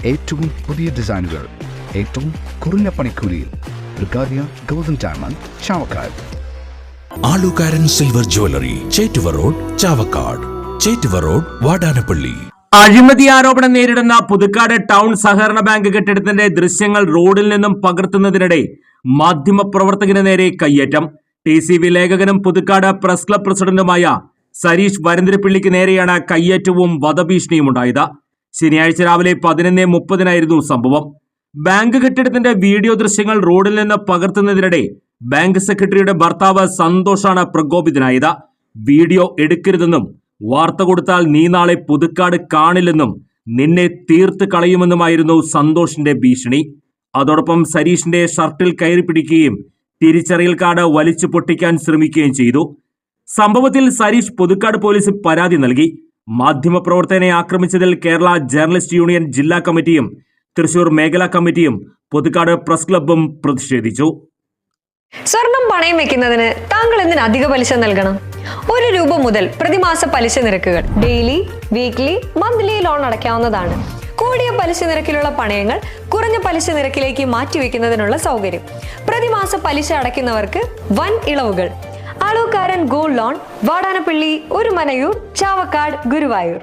ഏറ്റവും പുതിയ ഡിസൈനുകൾ ഏറ്റവും കുറഞ്ഞ പണിക്കൂലിയിൽ. ബ്രിഗാദിയ golden diamond, Chavakkad. Alukkaran silver jewellery, Chettuva road, Chavakkad. Chettuva road, Vadanappally. അഴിമതി ആരോപണം നേരിടുന്ന പുതുക്കാട് ടൗൺ സഹകരണ ബാങ്ക് കെട്ടിടത്തിന്റെ ദൃശ്യങ്ങൾ റോഡിൽ നിന്നും പകർത്തുന്നതിനിടെ മാധ്യമപ്രവർത്തകന് നേരെ കയ്യേറ്റം. TCV ലേഖകനും പുതുക്കാട് പ്രസ് ക്ലബ് പ്രസിഡന്റുമായ സരീഷ് വരന്തരപ്പിള്ളിക്ക് നേരെയാണ് കയ്യേറ്റവും വധഭീഷണിയും ഉണ്ടായത്. ശനിയാഴ്ച രാവിലെ 11:30 സംഭവം. ബാങ്ക് കെട്ടിടത്തിന്റെ വീഡിയോ ദൃശ്യങ്ങൾ റോഡിൽ നിന്ന് പകർത്തുന്നതിനിടെ ബാങ്ക് സെക്രട്ടറിയുടെ ഭർത്താവ് സന്തോഷാണ് പ്രകോപിതനായത്. വീഡിയോ എടുക്കരുതെന്നും വാർത്ത കൊടുത്താൽ നീ നാളെ പുതുക്കാട് കാണില്ലെന്നും നിന്നെ തീർത്ത് കളയുമെന്നുമായിരുന്നു സന്തോഷിന്റെ ഭീഷണി. അതോടൊപ്പം സരീഷിന്റെ ഷർട്ടിൽ കയറി പിടിക്കുകയും തിരിച്ചറിയൽ കാർഡ് വലിച്ചു പൊട്ടിക്കാൻ ശ്രമിക്കുകയും ചെയ്തു. സംഭവത്തിൽ സരീഷ് പുതുക്കാട് പോലീസിൽ പരാതി നൽകി. മാധ്യമപ്രവർത്തകനെ ആക്രമിച്ചതിൽ കേരള ജേർണലിസ്റ്റ് യൂണിയൻ ജില്ലാ കമ്മിറ്റിയും തൃശൂർ മേഖലാ കമ്മിറ്റിയും പുതുക്കാട് പ്രസ് ക്ലബ്ബും പ്രതിഷേധിച്ചു. സ്വർണം പണയം വെക്കുന്നതിന് താങ്കൾ എന്തിന് അധിക പലിശ നൽകണം? ₹1 മുതൽ പ്രതിമാസ പലിശ നിരക്കുകൾ ഡെയിലി, വീക്ക്ലി, മന്ത്ലി ലോൺ അടയ്ക്കാവുന്നതാണ്. കൂടിയ പലിശ നിരക്കിലുള്ള പണയങ്ങൾ കുറഞ്ഞ പലിശ നിരക്കിലേക്ക് മാറ്റിവെക്കുന്നതിനുള്ള സൗകര്യം. പ്രതിമാസ പലിശ അടയ്ക്കുന്നവർക്ക് വൻ ഇളവുകൾ. ആലുകാരൻ ഗോൾഡ് ലോൺ, വാടാനപ്പള്ളി, ഒരുമനയൂർ, ചാവക്കാട്, ഗുരുവായൂർ.